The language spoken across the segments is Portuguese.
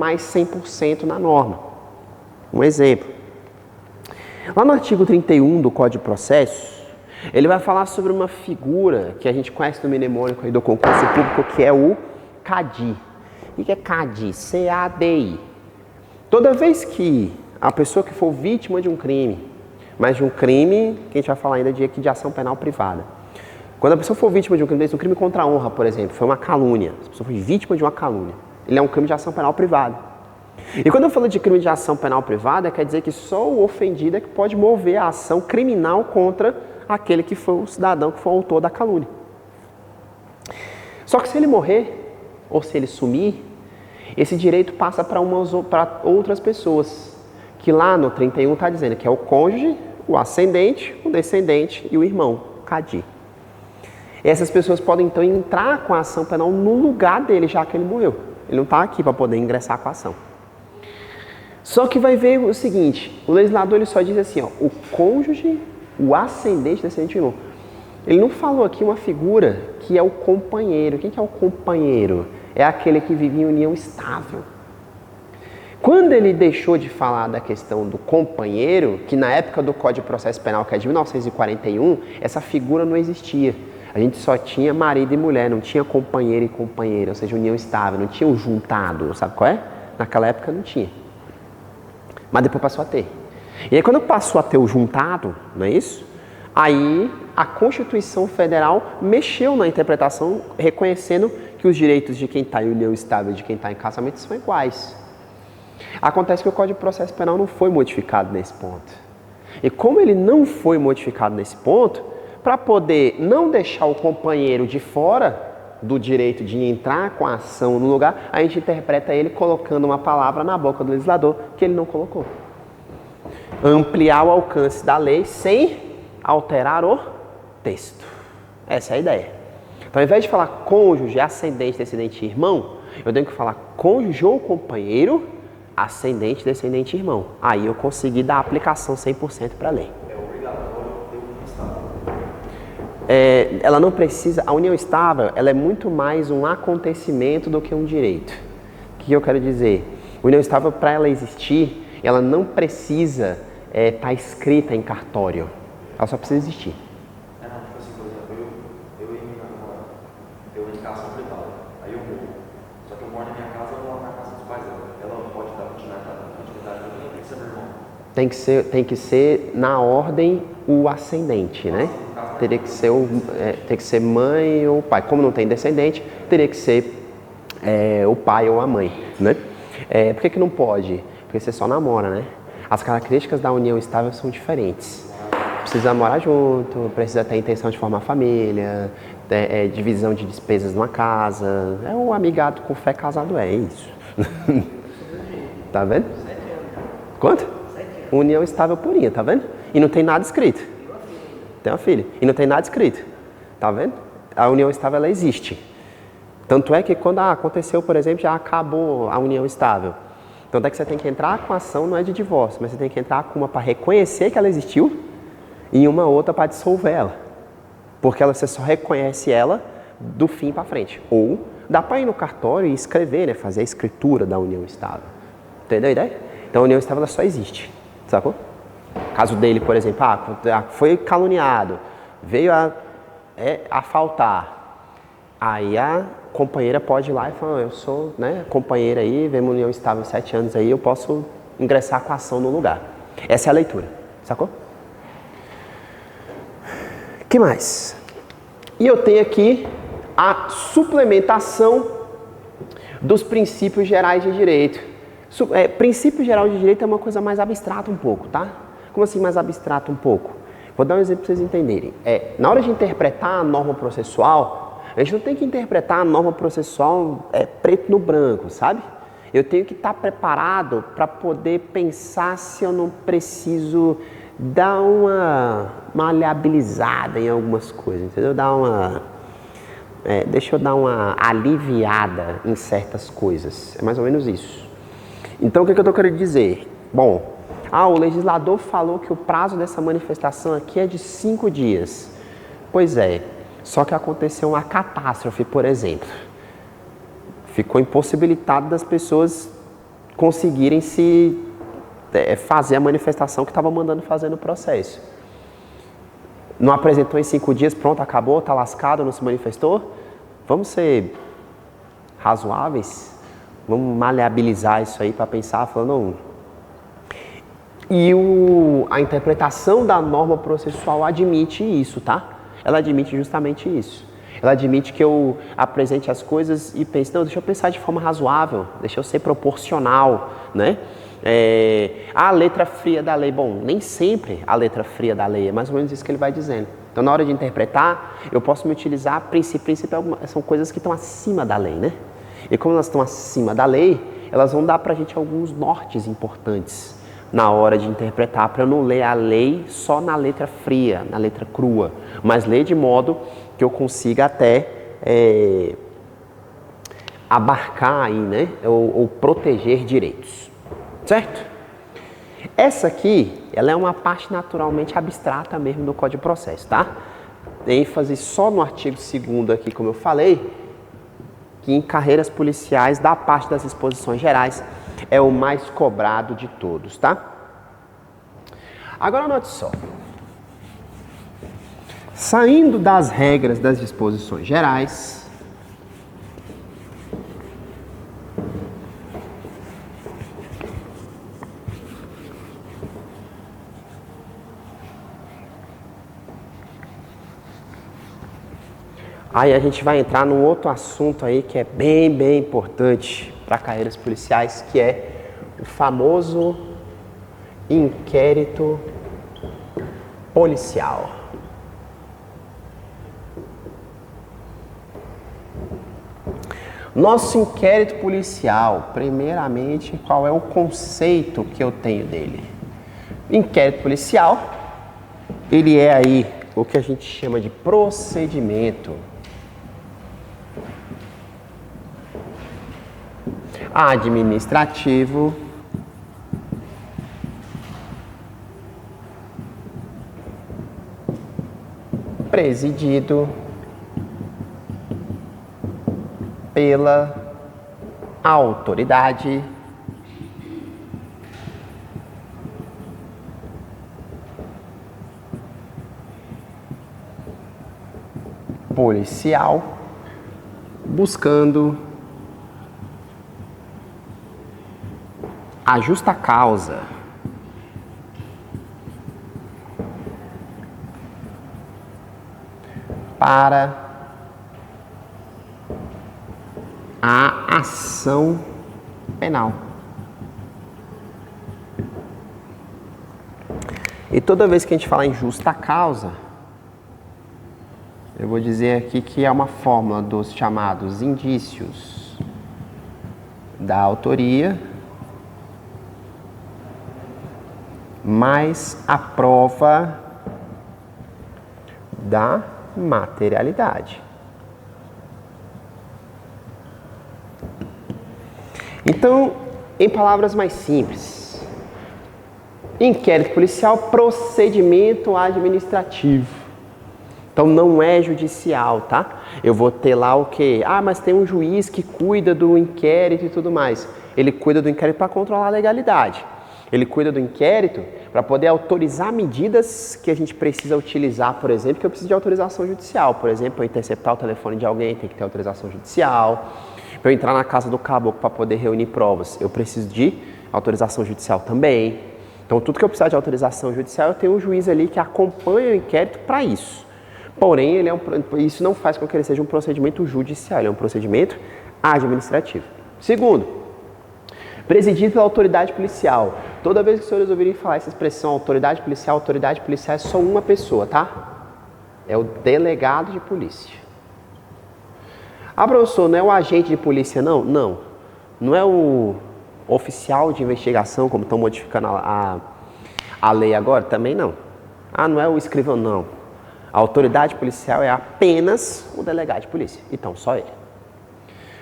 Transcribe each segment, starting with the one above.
mais 100% na norma. Um exemplo. Lá no artigo 31 do Código de Processo, ele vai falar sobre uma figura que a gente conhece no mnemônico aí do concurso público, que é o CADI. O que é CADI? C-A-D-I. Toda vez que a pessoa que for vítima de um crime, mas de um crime que a gente vai falar ainda de ação penal privada. Quando a pessoa for vítima de um crime contra a honra, por exemplo, foi uma calúnia, a pessoa foi vítima de uma calúnia, ele é um crime de ação penal privada. E quando eu falo de crime de ação penal privada, quer dizer que só o ofendido é que pode mover a ação criminal contra aquele que foi o cidadão que foi o autor da calúnia. Só que se ele morrer, ou se ele sumir, esse direito passa para outras pessoas, que lá no 31 está dizendo que é o cônjuge, o ascendente, o descendente e o irmão, CADI. Essas pessoas podem então entrar com a ação penal no lugar dele, já que ele morreu. Ele não está aqui para poder ingressar com a ação. Só que vai ver o seguinte, o legislador ele só diz assim, ó, o cônjuge, o ascendente, descendente e irmão. Ele não falou aqui uma figura que é o companheiro. Quem que é o companheiro? É aquele que vive em união estável. Quando ele deixou de falar da questão do companheiro, que na época do Código de Processo Penal, que é de 1941, essa figura não existia. A gente só tinha marido e mulher, não tinha companheiro e companheira, ou seja, união estável, não tinha o juntado, sabe qual é? Naquela época não tinha. Mas depois passou a ter. E aí quando passou a ter o juntado, não é isso? Aí a Constituição Federal mexeu na interpretação, reconhecendo que os direitos de quem está em união estável e de quem está em casamento são iguais. Acontece que o Código de Processo Penal não foi modificado nesse ponto. E como ele não foi modificado nesse ponto, para poder não deixar o companheiro de fora do direito de entrar com a ação no lugar, a gente interpreta ele colocando uma palavra na boca do legislador que ele não colocou. Ampliar o alcance da lei sem alterar o texto. Essa é a ideia. Então, ao invés de falar cônjuge, ascendente, descendente e irmão, eu tenho que falar cônjuge ou companheiro, ascendente, descendente e irmão. Aí eu consegui dar a aplicação 100% para a lei. É obrigatório ter união estável. Ela não precisa... A união estável, ela é muito mais um acontecimento do que um direito. O que eu quero dizer? A união estável, para ela existir, ela não precisa estar escrita em cartório. Ela só precisa existir. Não, tipo assim, por exemplo, eu e minha namorada, eu em casa privada, aí eu morro. Só que eu moro na minha casa, eu moro na casa dos pais dela. Ela não pode dar continuidade, eu tenho que ser meu irmão. Tem que ser na ordem o ascendente, né? Teria que ser tem que ser mãe ou pai. Como não tem descendente, teria que ser o pai ou a mãe, né? Por que não pode? Porque você só namora, né? As características da união estável são diferentes. Precisa morar junto, precisa ter a intenção de formar família, divisão de despesas numa casa. É o amigado com fé casado, é isso. Tá vendo? 7 anos. Quanto? 7 anos. União estável purinha, tá vendo? E não tem nada escrito. Tem uma filha. E não tem nada escrito. Tá vendo? A união estável, ela existe. Tanto é que quando aconteceu, por exemplo, já acabou a união estável. Tanto é que você tem que entrar com a ação, não é de divórcio, mas você tem que entrar com uma para reconhecer que ela existiu e uma outra para dissolver ela. Porque você só reconhece ela do fim para frente. Ou dá para ir no cartório e escrever, né? Fazer a escritura da união estável. Entendeu a ideia? Então a união estável, ela só existe. Sacou? Caso dele, por exemplo, foi caluniado, veio a faltar. Aí a companheira pode ir lá e falar, eu sou, né, companheira aí, vemos união estável 7 anos aí, eu posso ingressar com a ação no lugar. Essa é a leitura, sacou? O que mais? E eu tenho aqui a suplementação dos princípios gerais de direito. Princípio geral de direito é uma coisa mais abstrata um pouco, tá? Como assim mais abstrata um pouco? Vou dar um exemplo para vocês entenderem. Na hora de interpretar a norma processual, a gente não tem que interpretar a norma processual preto no branco, sabe? Eu tenho que estar preparado para poder pensar se eu não preciso dar uma maleabilizada em algumas coisas, entendeu? Deixa eu dar uma aliviada em certas coisas. É mais ou menos isso. Então, o que eu estou querendo dizer? Bom, o legislador falou que o prazo dessa manifestação aqui é de 5 dias. Pois é, só que aconteceu uma catástrofe, por exemplo. Ficou impossibilitado das pessoas conseguirem fazer a manifestação que estava mandando fazer no processo. Não apresentou em 5 dias, pronto, acabou, está lascado, não se manifestou? Vamos ser razoáveis? Vamos maleabilizar isso aí para pensar, falando, não. E a interpretação da norma processual admite isso, tá? Ela admite justamente isso. Ela admite que eu apresente as coisas e pense, não, deixa eu pensar de forma razoável, deixa eu ser proporcional, né? A letra fria da lei, bom, nem sempre a letra fria da lei, é mais ou menos isso que ele vai dizendo. Então, na hora de interpretar, eu posso me utilizar, princípio são coisas que estão acima da lei, né? E como elas estão acima da lei, elas vão dar pra gente alguns nortes importantes na hora de interpretar, para eu não ler a lei só na letra fria, na letra crua, mas ler de modo que eu consiga até abarcar aí, né? Ou proteger direitos, certo? Essa aqui, ela é uma parte naturalmente abstrata mesmo do Código de Processo, tá? ênfase só no artigo 2º aqui, como eu falei, que em carreiras policiais, da parte das disposições gerais, é o mais cobrado de todos, tá? Agora note só. Saindo das regras das disposições gerais, aí a gente vai entrar num outro assunto aí que é bem importante para carreiras policiais, que é o famoso inquérito policial. Nosso inquérito policial, primeiramente, qual é o conceito que eu tenho dele? Inquérito policial, ele é aí o que a gente chama de procedimento administrativo presidido pela autoridade policial, buscando a justa causa para a ação penal. E toda vez que a gente falar em justa causa, eu vou dizer aqui que é uma fórmula dos chamados indícios da autoria mais a prova da materialidade. Então, em palavras mais simples, inquérito policial, procedimento administrativo. Então, não é judicial, tá? Eu vou ter lá o quê? Ah, mas tem um juiz que cuida do inquérito e tudo mais. Ele cuida do inquérito para controlar a legalidade. Ele cuida do inquérito para poder autorizar medidas que a gente precisa utilizar, por exemplo, que eu preciso de autorização judicial. Por exemplo, para interceptar o telefone de alguém, tem que ter autorização judicial. Para eu entrar na casa do caboclo para poder reunir provas, eu preciso de autorização judicial também. Então, tudo que eu precisar de autorização judicial, eu tenho um juiz ali que acompanha o inquérito para isso. Porém, isso não faz com que ele seja um procedimento judicial, ele é um procedimento administrativo. Segundo, presidido pela autoridade policial. Toda vez que os senhores ouvirem falar essa expressão autoridade policial é só uma pessoa, tá? É o delegado de polícia. Ah, professor, não é o agente de polícia, não? Não. Não é o oficial de investigação, como estão modificando a lei agora? Também não. Ah, não é o escrivão, não. A autoridade policial é apenas o delegado de polícia. Então, só ele.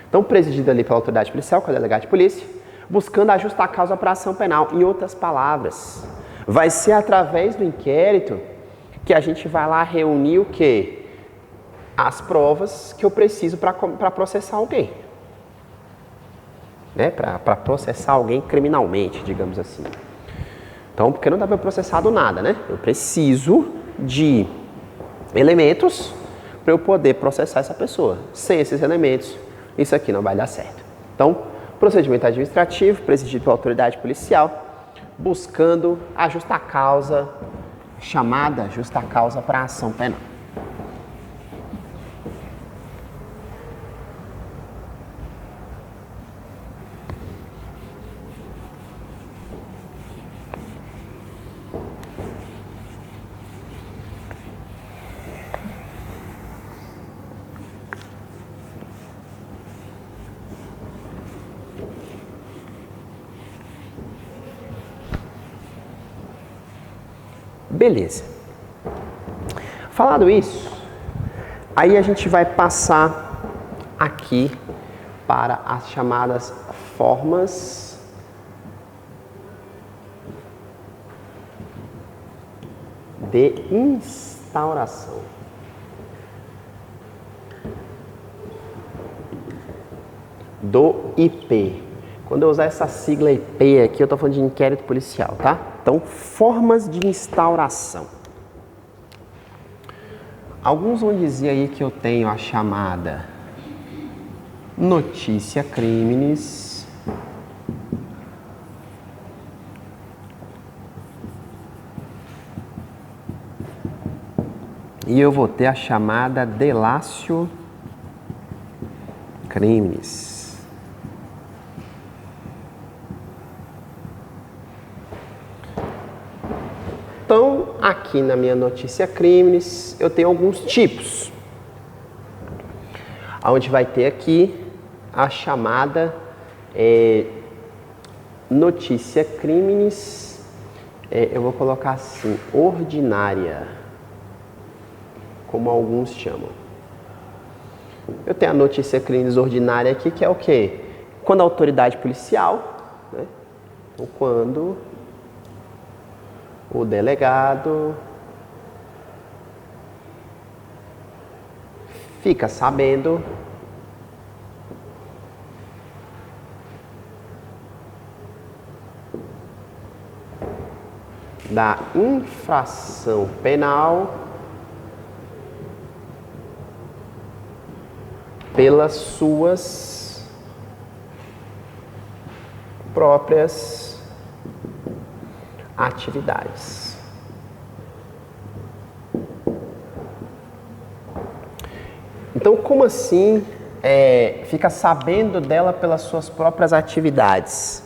Então, presidido ali pela autoridade policial, que é o delegado de polícia, buscando a justa causa para a ação penal. Em outras palavras, vai ser através do inquérito que a gente vai lá reunir o quê? As provas que eu preciso para processar alguém. né, para processar alguém criminalmente, digamos assim. Então, porque não dá para processar do nada, né? Eu preciso de elementos para eu poder processar essa pessoa. Sem esses elementos, isso aqui não vai dar certo. Então, procedimento administrativo, presidido pela autoridade policial, buscando a justa causa, chamada justa causa para a ação penal. Beleza. Falado isso, aí a gente vai passar aqui para as chamadas formas de instauração. Do IP. Quando eu usar essa sigla IP aqui, eu estou falando de inquérito policial, tá? Então, formas de instauração. Alguns vão dizer aí que eu tenho a chamada notícia crimes, e eu vou ter a chamada delatio crimes. Então, aqui na minha notícia crimes, eu tenho alguns tipos. Onde vai ter aqui a chamada notícia crimes, eu vou colocar assim, ordinária, como alguns chamam. Eu tenho a notícia crimes ordinária aqui, que é o quê? Quando a autoridade policial, né? Então, quando o delegado fica sabendo da infração penal pelas suas próprias atividades. Então, como assim fica sabendo dela pelas suas próprias atividades?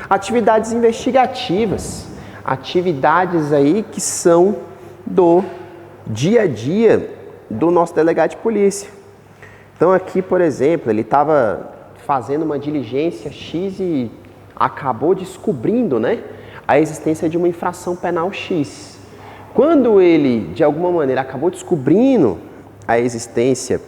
Atividades investigativas, atividades aí que são do dia a dia do nosso delegado de polícia. Então, aqui, por exemplo, ele estava fazendo uma diligência X e acabou descobrindo, né, a existência de uma infração penal X. Quando ele, de alguma maneira, acabou descobrindo a existência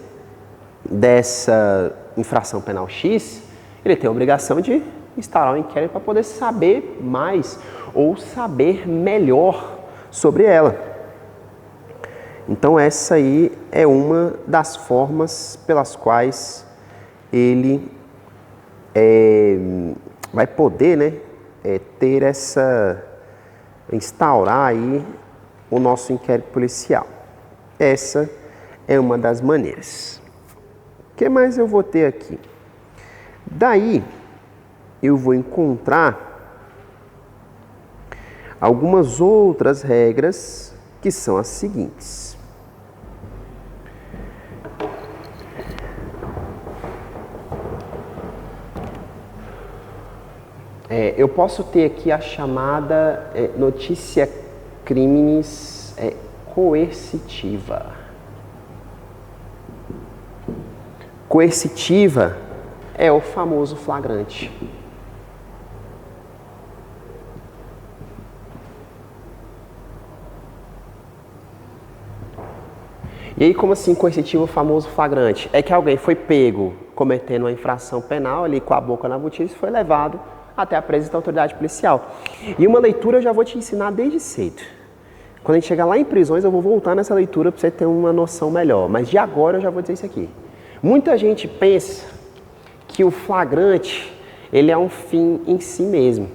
dessa infração penal X, ele tem a obrigação de instaurar um inquérito para poder saber mais ou saber melhor sobre ela. Então, essa aí é uma das formas pelas quais ele vai poder, né, ter instaurar aí o nosso inquérito policial. Essa é uma das maneiras. O que mais eu vou ter aqui? Daí, eu vou encontrar algumas outras regras que são as seguintes. Eu posso ter aqui a chamada notícia crimes coercitiva. Coercitiva é o famoso flagrante. E aí, como assim coercitivo, o famoso flagrante? É que alguém foi pego cometendo uma infração penal ali com a boca na botija e foi levado até a presença da autoridade policial. E uma leitura eu já vou te ensinar desde cedo. Quando a gente chegar lá em prisões, eu vou voltar nessa leitura para você ter uma noção melhor. Mas de agora eu já vou dizer isso aqui. Muita gente pensa que o flagrante ele é um fim em si mesmo.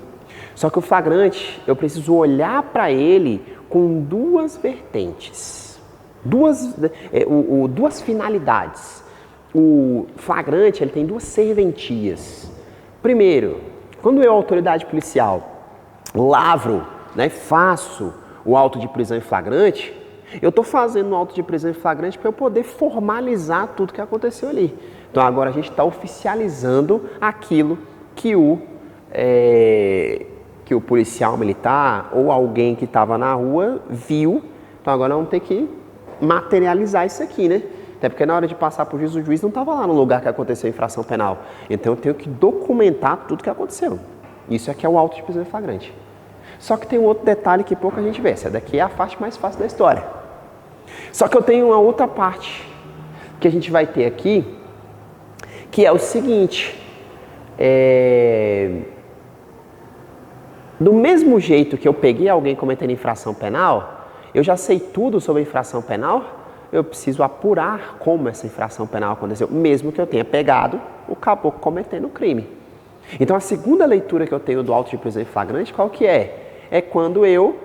Só que o flagrante, eu preciso olhar para ele com duas vertentes, duas finalidades. O flagrante, ele tem duas serventias. Primeiro, quando eu, autoridade policial, lavro, né, faço o auto de prisão em flagrante, eu estou fazendo o auto de prisão em flagrante para eu poder formalizar tudo que aconteceu ali. Então agora a gente está oficializando aquilo que o policial militar ou alguém que estava na rua viu. Então agora vamos ter que materializar isso aqui, né? Até porque na hora de passar para o juiz não estava lá no lugar que aconteceu a infração penal. Então eu tenho que documentar tudo que aconteceu. Isso aqui é o auto de prisão em flagrante. Só que tem um outro detalhe que pouca gente vê. Essa daqui é a parte mais fácil da história. Só que eu tenho uma outra parte que a gente vai ter aqui, que é o seguinte. Do mesmo jeito que eu peguei alguém cometendo infração penal, eu já sei tudo sobre a infração penal, eu preciso apurar como essa infração penal aconteceu, mesmo que eu tenha pegado o caboclo cometendo o crime. Então a segunda leitura que eu tenho do auto de prisão em flagrante, qual que é? É quando eu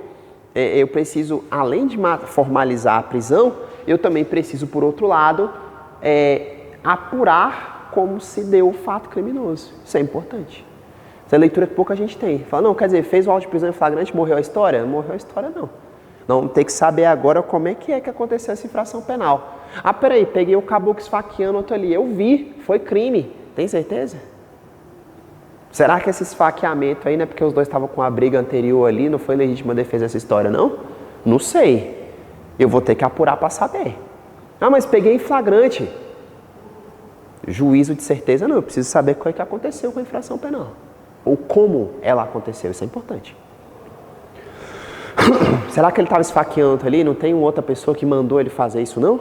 preciso, além de formalizar a prisão, eu também preciso, por outro lado, apurar como se deu o fato criminoso. Isso é importante. Essa é a leitura que pouca gente tem. Fala, não, quer dizer, fez o auto de prisão em flagrante, morreu a história? Não morreu a história, não. Não, vamos ter que saber agora como é que aconteceu essa infração penal. Ah, peraí, peguei o caboclo esfaqueando outro ali. Eu vi, foi crime. Tem certeza? Será que esse esfaqueamento aí não é porque os dois estavam com a briga anterior ali, não foi legítima defesa essa história, não? Não sei. Eu vou ter que apurar para saber. Ah, mas peguei em flagrante. Juízo de certeza não, eu preciso saber o que aconteceu com a infração penal. Ou como ela aconteceu, isso é importante. Será que ele estava esfaqueando ali? Não tem uma outra pessoa que mandou ele fazer isso, não?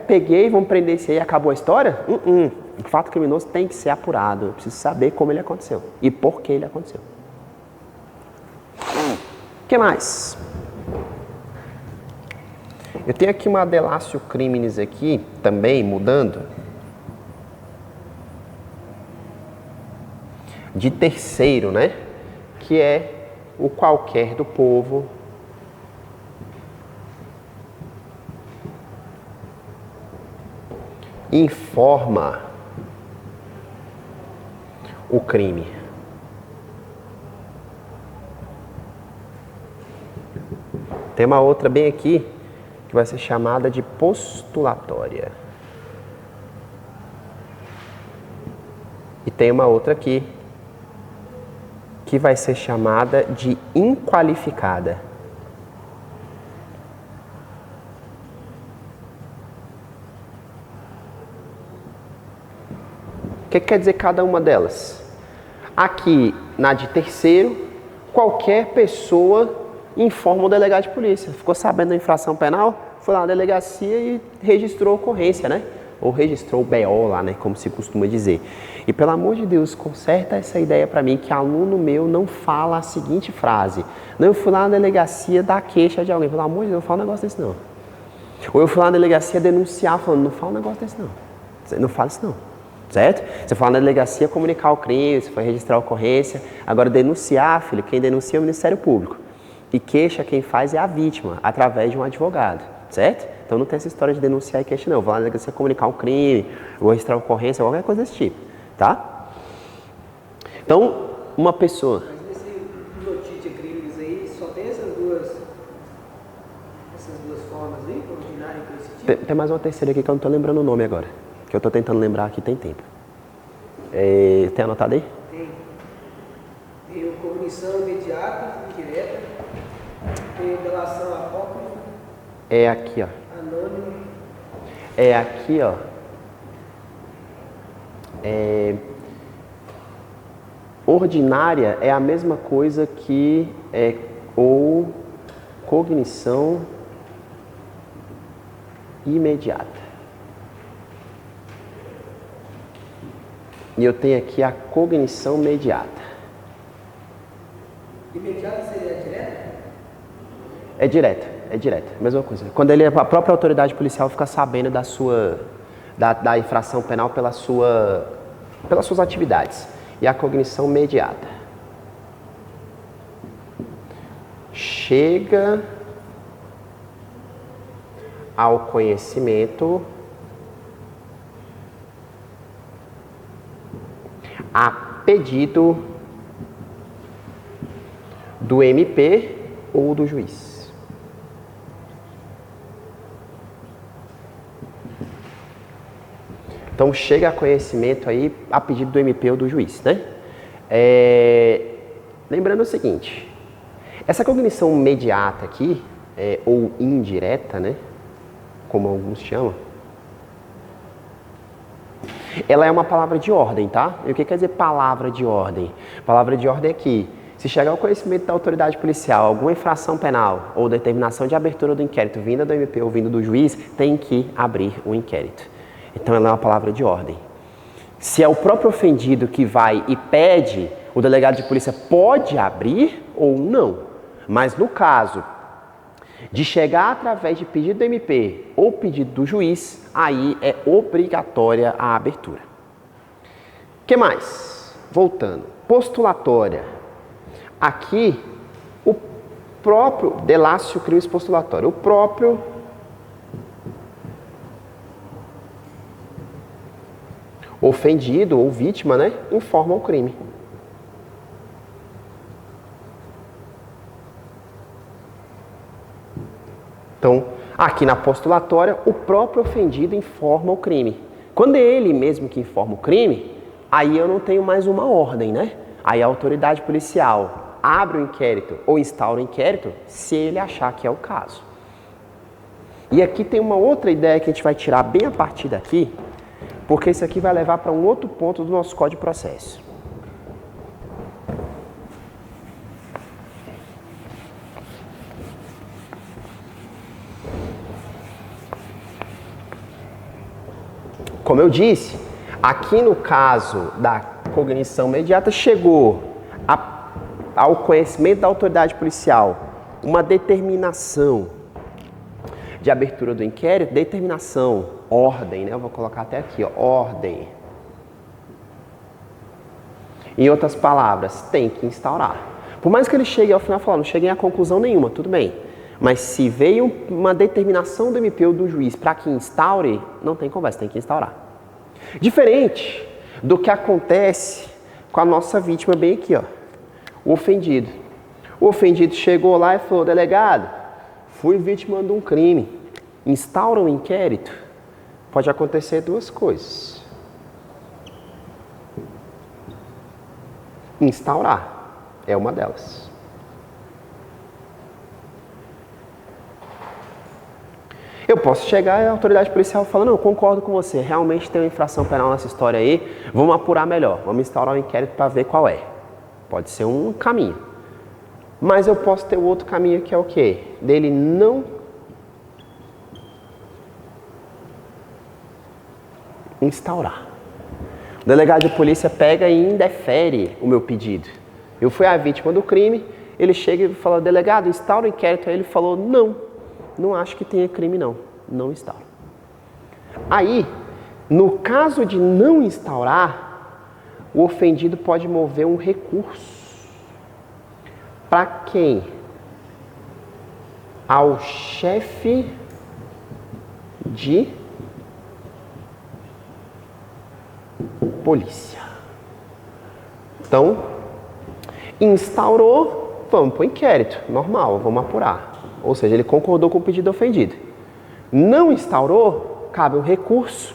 Peguei, vamos prender esse aí e acabou a história? O fato criminoso tem que ser apurado. Eu preciso saber como ele aconteceu e por que ele aconteceu. O que mais? Eu tenho aqui uma delatio criminis aqui, também mudando. De terceiro, né? Que é o qualquer do povo. Informa o crime. Tem uma outra bem aqui que vai ser chamada de postulatória. E tem uma outra aqui que vai ser chamada de inqualificada. O que quer dizer cada uma delas? Aqui, na de terceiro, qualquer pessoa informa o delegado de polícia. Ficou sabendo da infração penal? Foi lá na delegacia e registrou a ocorrência, né? Ou registrou o BO lá, né? Como se costuma dizer. E pelo amor de Deus, conserta essa ideia para mim que aluno meu não fala a seguinte frase. Não, eu fui lá na delegacia dar queixa de alguém. Pelo amor de Deus, não fala um negócio desse não. Ou eu fui lá na delegacia denunciar falando, não fala um negócio desse não. Não fala isso não. Certo? Você foi lá na delegacia comunicar o crime, você foi registrar a ocorrência. Agora denunciar, filho, quem denuncia é o Ministério Público. E queixa quem faz é a vítima, através de um advogado. Certo? Então não tem essa história de denunciar e queixa não. Eu vou lá na delegacia comunicar um crime, vou registrar a ocorrência, qualquer coisa desse tipo. Tá? Então, uma pessoa... Mas nesse notícia crimes aí, só tem essas duas formas aí, ordinária e coercitiva? Tem mais uma terceira aqui que eu não estou lembrando o nome agora. Que eu estou tentando lembrar aqui, tem tempo. Tem anotado aí? Tem. Tem cognição imediata, indireta. Tem delação apócrifa. É aqui, ó. Anônimo. É aqui, ó. Ordinária é a mesma coisa que ou cognição imediata. E eu tenho aqui a cognição imediata. Imediata seria direta? É direta, mesma coisa. Quando a própria autoridade policial fica sabendo da infração penal pela sua pelas suas atividades. E a cognição mediata. Chega ao conhecimento a pedido do MP ou do juiz. Então, chega a conhecimento aí a pedido do MP ou do juiz, né? Lembrando o seguinte, essa cognição mediata aqui, ou indireta, né? Como alguns chamam, ela é uma palavra de ordem, tá? E o que quer dizer palavra de ordem? Palavra de ordem é que, se chegar ao conhecimento da autoridade policial alguma infração penal ou determinação de abertura do inquérito vinda do MP ou vindo do juiz, tem que abrir o inquérito. Então, ela é uma palavra de ordem. Se é o próprio ofendido que vai e pede, o delegado de polícia pode abrir ou não. Mas no caso de chegar através de pedido do MP ou pedido do juiz, aí é obrigatória a abertura. O que mais? Voltando. Postulatória. Aqui, o próprio delácio crimes postulatório, o próprio ofendido ou vítima, né, informa o crime. Então, aqui na postulatória, o próprio ofendido informa o crime. Quando é ele mesmo que informa o crime, aí eu não tenho mais uma ordem, né? Aí a autoridade policial abre o inquérito ou instaura o inquérito se ele achar que é o caso. E aqui tem uma outra ideia que a gente vai tirar bem a partir daqui, porque isso aqui vai levar para um outro ponto do nosso Código de Processo. Como eu disse, aqui no caso da cognição mediata, chegou ao conhecimento da autoridade policial uma determinação de abertura do inquérito, determinação, ordem, né? Eu vou colocar até aqui, ó, ordem. Em outras palavras, tem que instaurar. Por mais que ele chegue ao final falando, não cheguei a conclusão nenhuma, tudo bem. Mas se veio uma determinação do MP ou do juiz para que instaure, não tem conversa, tem que instaurar. Diferente do que acontece com a nossa vítima bem aqui, ó, o ofendido. O ofendido chegou lá e falou, delegado, fui vítima de um crime, instaura um inquérito. Pode acontecer duas coisas. Instaurar é uma delas. Eu posso chegar e a autoridade policial fala, não, eu concordo com você, realmente tem uma infração penal nessa história aí, vamos apurar melhor, vamos instaurar um inquérito para ver qual é. Pode ser um caminho. Mas eu posso ter o outro caminho que é o quê? Dele não instaurar. O delegado de polícia pega e indefere o meu pedido. Eu fui a vítima do crime, ele chega e fala, delegado, instaura o inquérito. Aí ele falou, não acho que tenha crime não instaura. Aí, no caso de não instaurar, o ofendido pode mover um recurso. Para quem? Ao chefe de polícia. Então, instaurou, vamos para o inquérito, normal, vamos apurar. Ou seja, ele concordou com o pedido ofendido. Não instaurou, cabe um recurso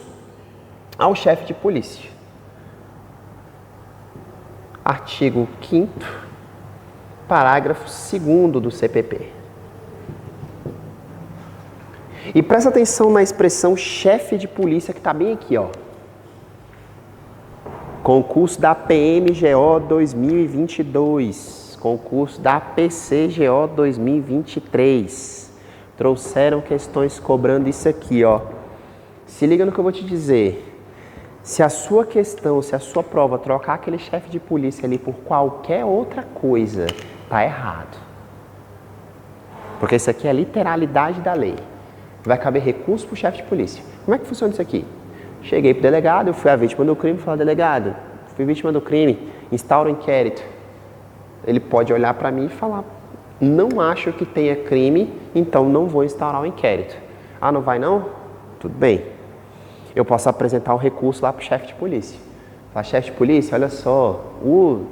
ao chefe de polícia. Artigo 5º, parágrafo 2º do CPP. E presta atenção na expressão chefe de polícia que está bem aqui, ó. Concurso da PMGO 2022, concurso da PCGO 2023. Trouxeram questões cobrando isso aqui, ó. Se liga no que eu vou te dizer. Se a sua questão, se a sua prova trocar aquele chefe de polícia ali por qualquer outra coisa, tá errado. Porque isso aqui é a literalidade da lei. Vai caber recurso para o chefe de polícia. Como é que funciona isso aqui? Cheguei pro delegado, eu fui a vítima do crime, falei, delegado, fui vítima do crime, instaura o inquérito. Ele pode olhar para mim e falar, não acho que tenha crime, então não vou instaurar o inquérito. Ah, não vai não? Tudo bem. Eu posso apresentar o recurso lá pro chefe de polícia. Falar, chefe de polícia, olha só, o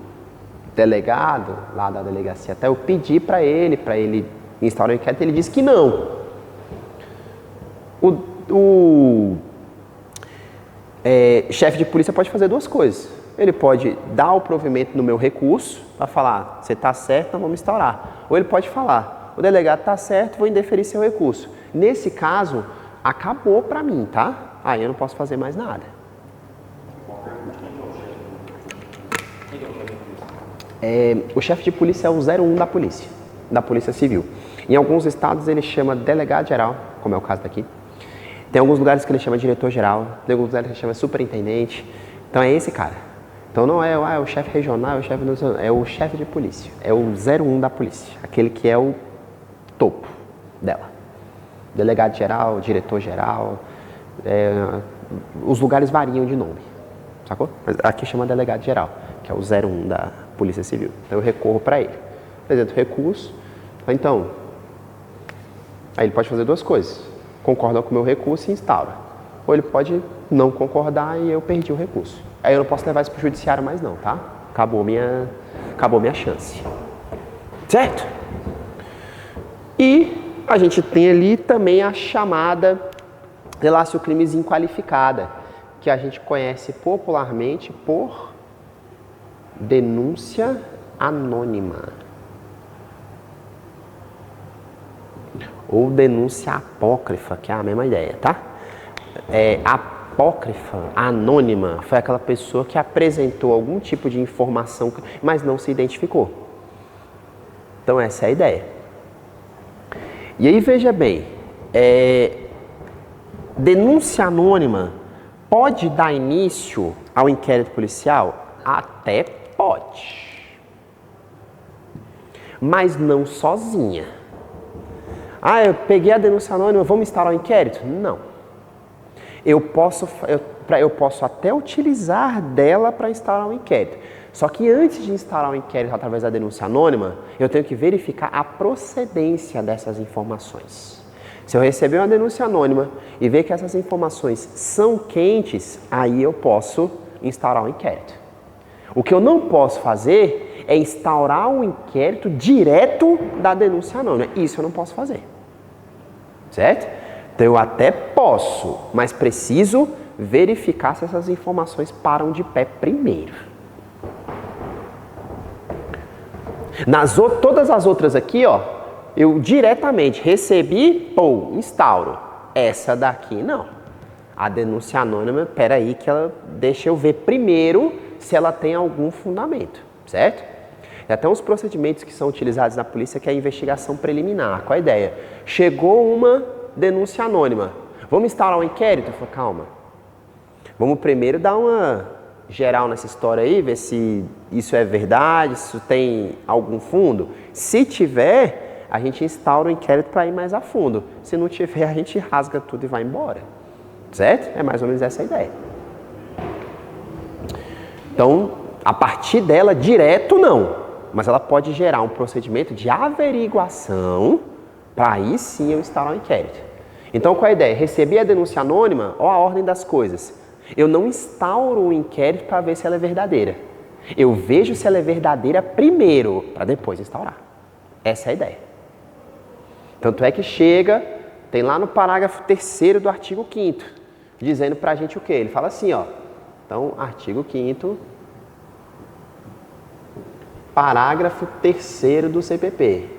delegado lá da delegacia, até eu pedi para ele instaurar o inquérito, ele disse que não. O chefe de polícia pode fazer duas coisas. Ele pode dar o provimento no meu recurso, para falar, você está certo, então vamos instaurar. Ou ele pode falar, o delegado está certo, vou indeferir seu recurso. Nesse caso, acabou para mim, tá? Aí eu não posso fazer mais nada. O chefe de polícia é o 01 da Polícia Civil. Em alguns estados ele chama delegado geral, como é o caso daqui. Tem alguns lugares que ele chama diretor geral, tem alguns lugares que ele chama superintendente. Então é esse cara. Então não é o chefe regional, é o chefe de polícia. É o 01 da polícia, aquele que é o topo dela. Delegado geral, diretor geral, os lugares variam de nome, sacou? Mas aqui chama delegado geral, que é o 01 da Polícia Civil. Então eu recorro para ele, apresento o recurso, então, aí ele pode fazer duas coisas, concorda com o meu recurso e instaura. Ou ele pode não concordar e eu perdi o recurso. Aí eu não posso levar isso para o judiciário mais não, tá? Acabou minha chance. Certo? E a gente tem ali também a chamada relácio crimes inqualificada, que a gente conhece popularmente por denúncia anônima. Ou denúncia apócrifa, que é a mesma ideia, tá? Apócrifa, anônima, foi aquela pessoa que apresentou algum tipo de informação, mas não se identificou. Então essa é a ideia. E aí veja bem, denúncia anônima pode dar início ao inquérito policial? Até pode. Mas não sozinha. Ah, eu peguei a denúncia anônima, vamos instaurar o inquérito? Não. Eu posso até utilizar dela para instaurar um inquérito. Só que antes de instaurar um inquérito através da denúncia anônima, eu tenho que verificar a procedência dessas informações. Se eu receber uma denúncia anônima e ver que essas informações são quentes, aí eu posso instaurar um inquérito. O que eu não posso fazer é instaurar um inquérito direto da denúncia anônima. Isso eu não posso fazer. Certo? Então eu até posso, mas preciso verificar se essas informações param de pé primeiro. Todas as outras aqui, ó, eu diretamente recebi, instauro. Essa daqui não. A denúncia anônima, peraí que ela deixa eu ver primeiro se ela tem algum fundamento, certo? Tem até uns procedimentos que são utilizados na polícia que é a investigação preliminar. Qual a ideia? Chegou uma denúncia anônima. Vamos instaurar um inquérito? Eu falo, calma. Vamos primeiro dar uma geral nessa história aí, ver se isso é verdade, se isso tem algum fundo. Se tiver, a gente instaura o inquérito para ir mais a fundo. Se não tiver, a gente rasga tudo e vai embora. Certo? É mais ou menos essa a ideia. Então, a partir dela, direto não. Mas ela pode gerar um procedimento de averiguação para aí sim eu instaurar um inquérito. Então, qual é a ideia? Recebi a denúncia anônima, ó a ordem das coisas. Eu não instauro o inquérito para ver se ela é verdadeira. Eu vejo se ela é verdadeira primeiro, para depois instaurar. Essa é a ideia. Tanto é que chega, tem lá no parágrafo 3º do artigo 5º, dizendo para a gente o quê? Ele fala assim, ó. Então, artigo 5º, parágrafo 3º do CPP.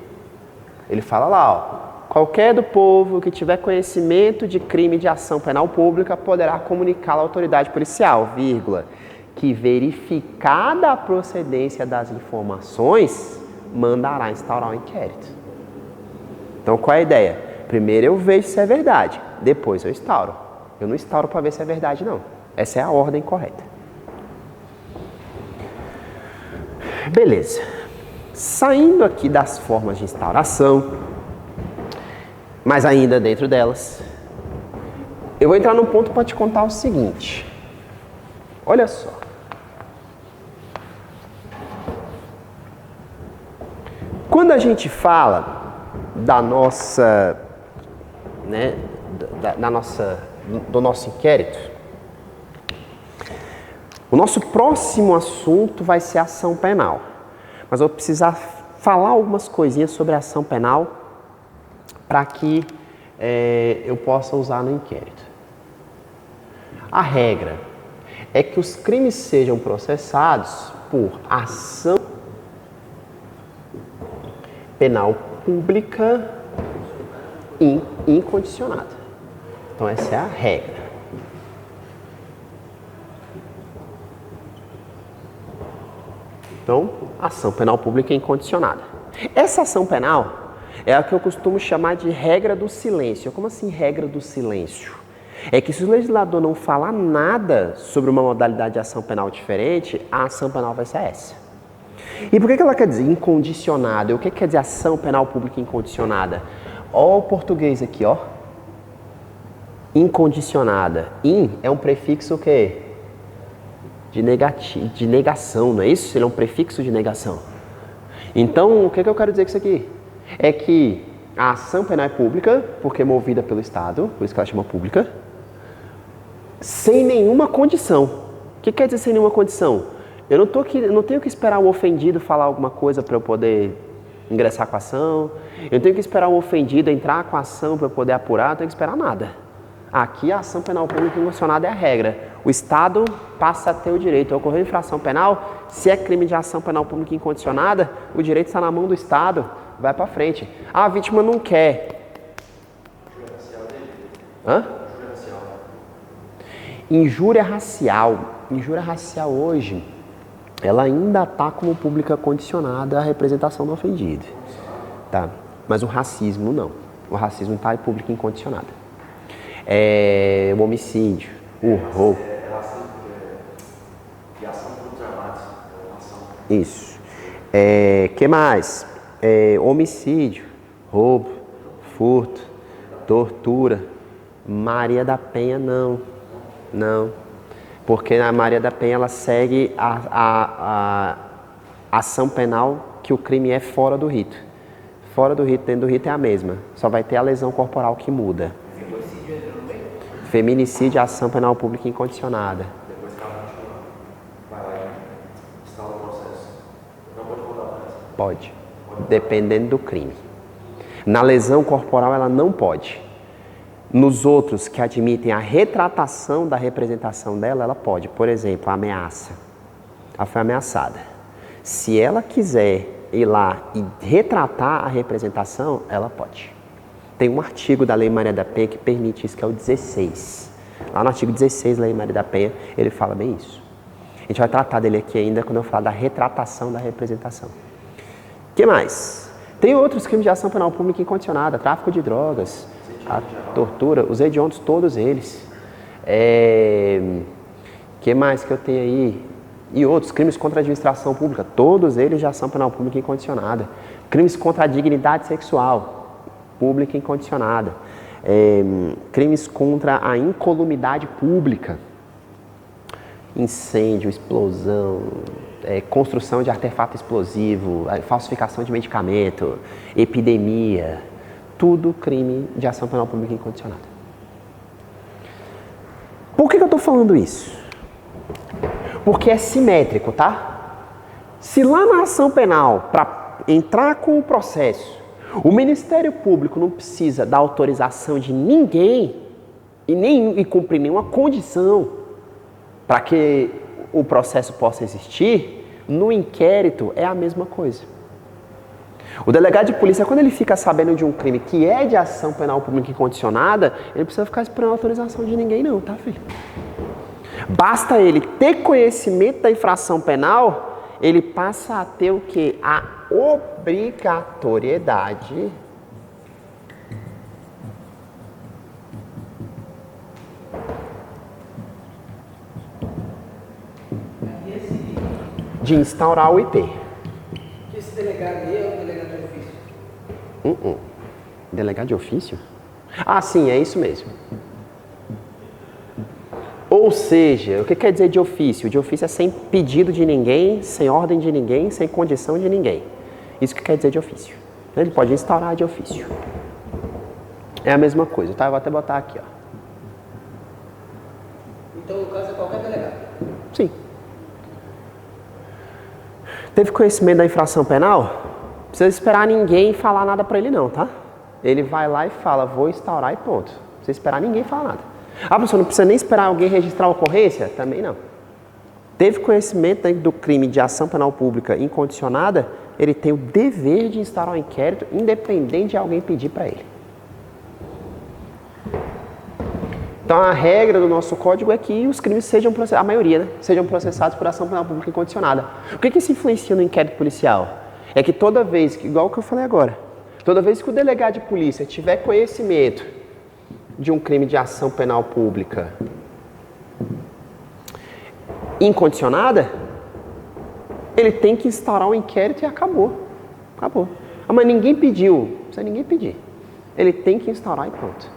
Ele fala lá, ó. Qualquer do povo que tiver conhecimento de crime de ação penal pública poderá comunicar à autoridade policial, vírgula, que verificada a procedência das informações, mandará instaurar um inquérito. Então, qual é a ideia? Primeiro eu vejo se é verdade, depois eu instauro. Eu não instauro para ver se é verdade, não. Essa é a ordem correta. Beleza. Saindo aqui das formas de instauração, mas ainda dentro delas, Eu vou entrar num ponto para te contar o seguinte. Olha só. Quando a gente fala da nossa, né, do nosso inquérito, o nosso próximo assunto vai ser ação penal. Mas eu vou precisar falar algumas coisinhas sobre a ação penal para que eu possa usar no inquérito. A regra é que os crimes sejam processados por ação penal pública incondicionada. Então essa é a regra. Então, ação penal pública incondicionada. Essa ação penal é a que eu costumo chamar de regra do silêncio. Como assim regra do silêncio? É que se o legislador não falar nada sobre uma modalidade de ação penal diferente, a ação penal vai ser essa. E por que ela quer dizer incondicionada? O que quer dizer ação penal pública incondicionada? Ó o português aqui, ó. Incondicionada. In é um prefixo o quê? De negação, não é isso? Ele é um prefixo de negação. Então, o que eu quero dizer com isso aqui? É que a ação penal é pública, porque é movida pelo Estado, por isso que ela chama pública, sem nenhuma condição. O que quer dizer sem nenhuma condição? Eu não tenho que esperar o ofendido falar alguma coisa para eu poder ingressar com a ação. Eu não tenho que esperar o ofendido entrar com a ação para eu poder apurar. Eu não tenho que esperar nada. Aqui a ação penal pública incondicionada é a regra. O Estado passa a ter o direito. Ocorreu infração penal, se é crime de ação penal pública incondicionada, o direito está na mão do Estado, vai para frente. Ah, a vítima não quer. Hã? Injúria racial. Injúria racial hoje, ela ainda está como pública condicionada à representação do ofendido. Tá? Mas o racismo não. O racismo está em pública incondicionada. O homicídio, o roubo. Isso. Que mais? Homicídio, roubo, furto, tortura. Maria da Penha não. Não. Porque a Maria da Penha ela segue a ação penal que o crime é fora do rito. Fora do rito, dentro do rito é a mesma. Só vai ter a lesão corporal que muda. Feminicídio é ação penal pública incondicionada. Depois que ela continua, vai lá e instala o processo. Não pode voltar atrás. Pode. Dependendo do crime. Na lesão corporal ela não pode. Nos outros que admitem a retratação da representação dela, ela pode. Por exemplo, a ameaça. Ela foi ameaçada. Se ela quiser ir lá e retratar a representação, ela pode. Tem um artigo da Lei Maria da Penha que permite isso, que é o 16. Lá no artigo 16 da Lei Maria da Penha, ele fala bem isso. A gente vai tratar dele aqui ainda quando eu falar da retratação da representação. O que mais? Tem outros crimes de ação penal pública incondicionada, tráfico de drogas, a tortura, os hediondos, todos eles. Que mais que eu tenho aí? E outros, crimes contra a administração pública, todos eles de ação penal pública incondicionada. Crimes contra a dignidade sexual, pública incondicionada. Crimes contra a incolumidade pública. Incêndio, explosão, construção de artefato explosivo, falsificação de medicamento, epidemia. Tudo crime de ação penal pública incondicionada. Por que eu estou falando isso? Porque é simétrico, tá? Se lá na ação penal, para entrar com o processo, o Ministério Público não precisa da autorização de ninguém e cumprir nenhuma condição para que o processo possa existir, no inquérito é a mesma coisa. O delegado de polícia, quando ele fica sabendo de um crime que é de ação penal pública incondicionada, ele não precisa ficar esperando a autorização de ninguém não, tá, filho? Basta ele ter conhecimento da infração penal, ele passa a ter o quê? A obrigatoriedade de instaurar o IP. Esse delegado aí é o delegado de ofício? Delegado de ofício? Ah, sim, é isso mesmo. Ou seja, o que quer dizer de ofício? De ofício é sem pedido de ninguém, sem ordem de ninguém, sem condição de ninguém. Isso que quer dizer de ofício. Ele pode instaurar de ofício. É a mesma coisa, tá? Eu vou até botar aqui, ó. Então, no caso, é qualquer delegado. Sim. Teve conhecimento da infração penal? Não precisa esperar ninguém falar nada pra ele não, tá? Ele vai lá e fala, vou instaurar e pronto. Não precisa esperar ninguém falar nada. Ah, professor, não precisa nem esperar alguém registrar a ocorrência? Também não. Teve conhecimento do crime de ação penal pública incondicionada, ele tem o dever de instaurar um inquérito, independente de alguém pedir para ele. Então, a regra do nosso código é que os crimes sejam processados, a maioria, né, sejam processados por ação penal pública incondicionada. O que isso influencia no inquérito policial? É que toda vez, igual o que eu falei agora, toda vez que o delegado de polícia tiver conhecimento de um crime de ação penal pública incondicionada, ele tem que instaurar um inquérito e acabou. Acabou. Ah, mas ninguém pediu. Não precisa ninguém pedir. Ele tem que instaurar e pronto.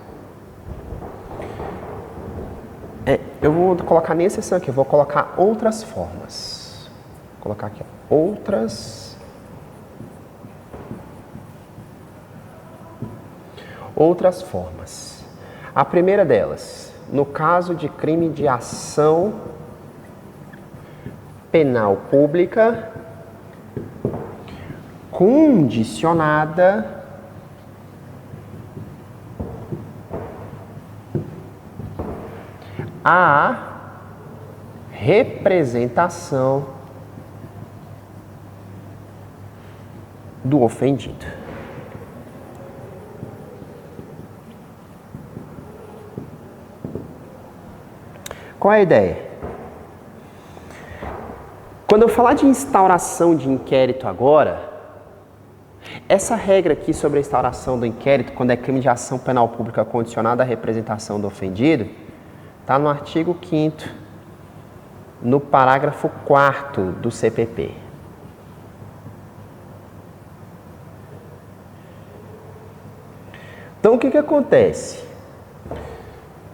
Eu vou colocar nem exceção aqui, eu vou colocar outras formas. Vou colocar aqui, ó, outras formas. A primeira delas, no caso de crime de ação penal pública condicionada à representação do ofendido. Qual é a ideia? Quando eu falar de instauração de inquérito agora, essa regra aqui sobre a instauração do inquérito, quando é crime de ação penal pública condicionada à representação do ofendido, está no artigo 5º, no parágrafo 4º do CPP. Então, o que acontece?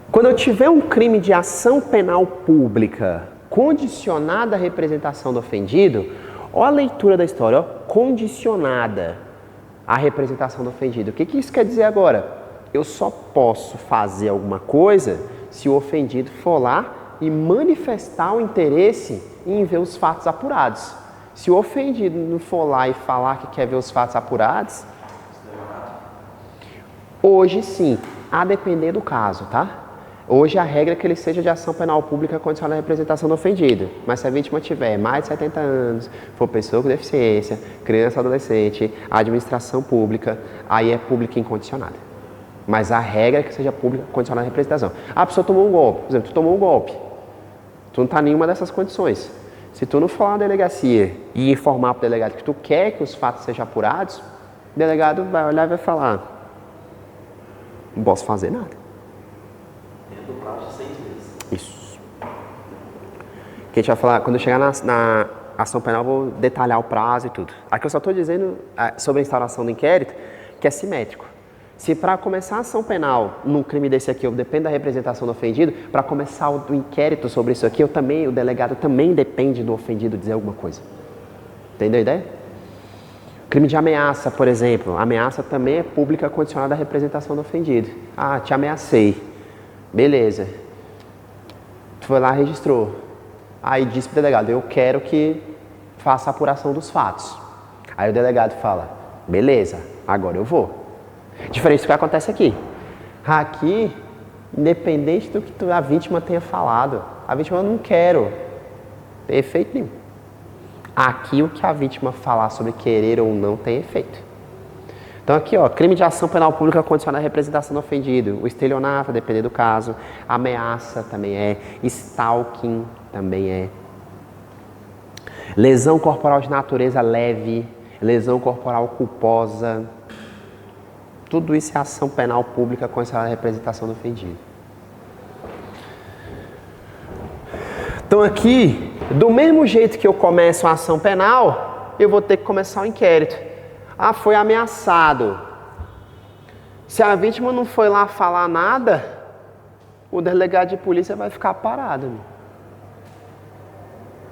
Quando eu tiver um crime de ação penal pública condicionada à representação do ofendido, olha a leitura da história, ó, condicionada à representação do ofendido. O que isso quer dizer agora? Eu só posso fazer alguma coisa se o ofendido for lá e manifestar o interesse em ver os fatos apurados. Se o ofendido não for lá e falar que quer ver os fatos apurados, hoje sim, a depender do caso, tá? Hoje a regra é que ele seja de ação penal pública condicionada à representação do ofendido. Mas se a vítima tiver mais de 70 anos, for pessoa com deficiência, criança, adolescente, administração pública, aí é pública incondicionada. Mas a regra é que seja pública condicionada à representação. Ah, a pessoa tomou um golpe. Por exemplo, tu tomou um golpe. Tu não está em nenhuma dessas condições. Se tu não for lá na delegacia e informar para o delegado que tu quer que os fatos sejam apurados, o delegado vai olhar e vai falar: não posso fazer nada. Dentro do prazo de 6 meses. Isso. Que a gente vai falar, quando eu chegar na ação penal, eu vou detalhar o prazo e tudo. Aqui eu só estou dizendo sobre a instauração do inquérito, que é simétrico. Se para começar a ação penal num crime desse aqui, eu dependo da representação do ofendido, para começar o inquérito sobre isso aqui, o delegado também depende do ofendido dizer alguma coisa. Entendeu a ideia? Crime de ameaça, por exemplo. Ameaça também é pública condicionada à representação do ofendido. Ah, te ameacei. Beleza. Tu foi lá e registrou. Aí disse para o delegado: eu quero que faça a apuração dos fatos. Aí o delegado fala: beleza, agora eu vou. Diferente do que acontece aqui. Aqui, independente do que a vítima tenha falado, a vítima não quero. Tem efeito nenhum. Aqui o que a vítima falar sobre querer ou não tem efeito. Então aqui, ó, crime de ação penal pública condicionada à representação do ofendido. O estelionato, a depender do caso. Ameaça também é. Stalking também é. Lesão corporal de natureza leve. Lesão corporal culposa. Tudo isso é ação penal pública condicionada à representação do ofendido. Então aqui, do mesmo jeito que eu começo a ação penal, eu vou ter que começar o inquérito. Ah, foi ameaçado. Se a vítima não foi lá falar nada, o delegado de polícia vai ficar parado.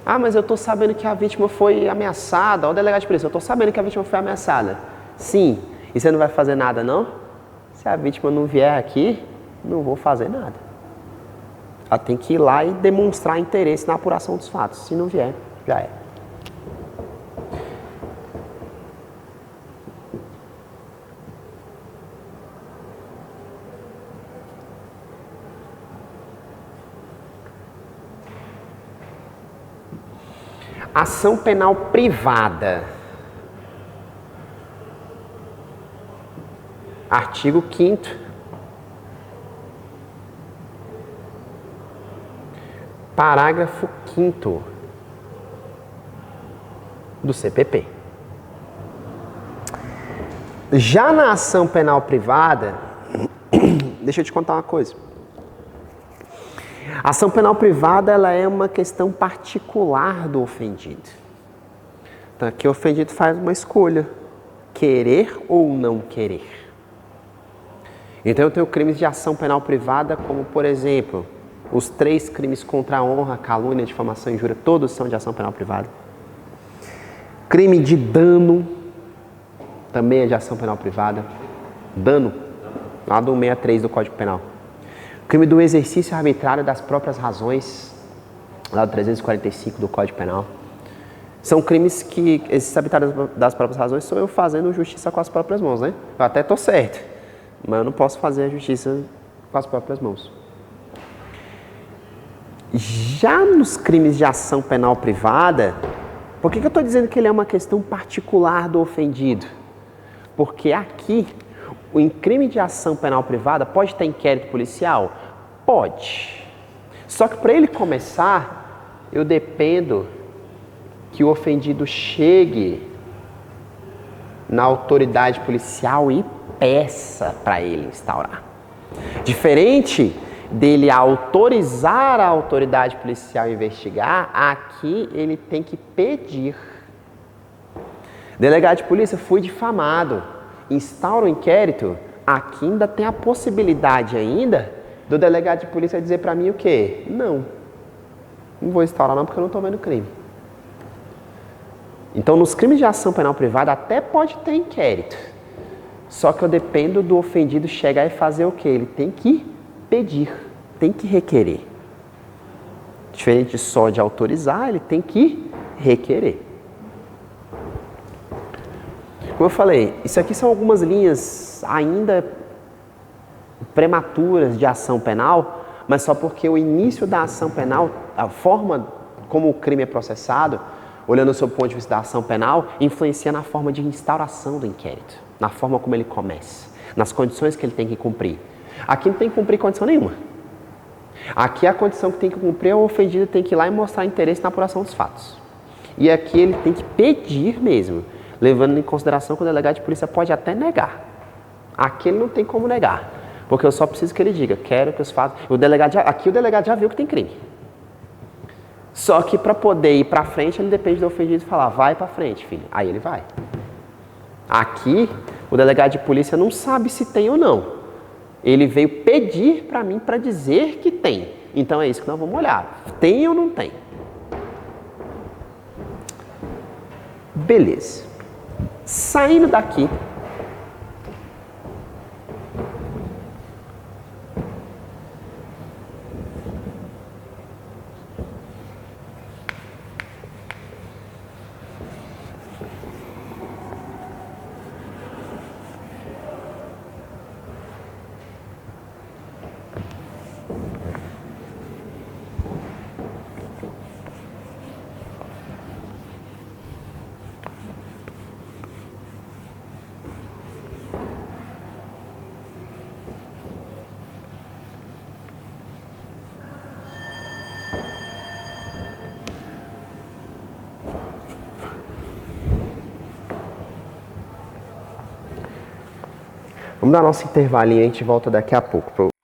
Ah, mas eu estou sabendo que a vítima foi ameaçada. Ó, o delegado de polícia, eu estou sabendo que a vítima foi ameaçada. Sim. E você não vai fazer nada, não? Se a vítima não vier aqui, não vou fazer nada. Ela tem que ir lá e demonstrar interesse na apuração dos fatos. Se não vier, já é. Ação penal privada. Artigo 5º. Parágrafo 5º do CPP. Já na ação penal privada, deixa eu te contar uma coisa. A ação penal privada ela é uma questão particular do ofendido. Então aqui o ofendido faz uma escolha, querer ou não querer. Então eu tenho crimes de ação penal privada como, por exemplo, os 3 crimes contra a honra, calúnia, difamação e injúria, todos são de ação penal privada. Crime de dano também é de ação penal privada. Dano, lá do 63 do Código Penal. Crime do exercício arbitrário das próprias razões, lá do 345 do Código Penal. São crimes que, exercício arbitrário das próprias razões, sou eu fazendo justiça com as próprias mãos, né? Eu até estou certo, mas eu não posso fazer a justiça com as próprias mãos. Já nos crimes de ação penal privada, por que eu estou dizendo que ele é uma questão particular do ofendido? Porque aqui, em crime de ação penal privada, pode ter inquérito policial? Pode. Só que para ele começar, eu dependo que o ofendido chegue na autoridade policial e peça para ele instaurar. Diferente dele autorizar a autoridade policial a investigar, aqui ele tem que pedir. Delegado de polícia, fui difamado. Instaura o inquérito, aqui ainda tem a possibilidade ainda do delegado de polícia dizer para mim o quê? Não vou instaurar não porque eu não estou vendo crime. Então nos crimes de ação penal privada até pode ter inquérito, só que eu dependo do ofendido chegar e fazer o quê? Ele tem que pedir, tem que requerer. Diferente só de autorizar, ele tem que requerer. Como eu falei, isso aqui são algumas linhas ainda prematuras de ação penal, mas só porque o início da ação penal, a forma como o crime é processado, olhando sob o ponto de vista da ação penal, influencia na forma de instauração do inquérito, na forma como ele começa, nas condições que ele tem que cumprir. Aqui não tem que cumprir condição nenhuma. Aqui a condição que tem que cumprir é o ofendido tem que ir lá e mostrar interesse na apuração dos fatos. E aqui ele tem que pedir mesmo, levando em consideração que o delegado de polícia pode até negar. Aqui ele não tem como negar, porque eu só preciso que ele diga, quero que os fatos... Aqui o delegado já viu que tem crime. Só que para poder ir para frente, ele depende do ofendido falar, vai para frente, filho. Aí ele vai. Aqui, o delegado de polícia não sabe se tem ou não. Ele veio pedir para mim para dizer que tem. Então é isso que nós vamos olhar. Tem ou não tem? Beleza. Saindo daqui, vamos dar nosso intervalinho e a gente volta daqui a pouco.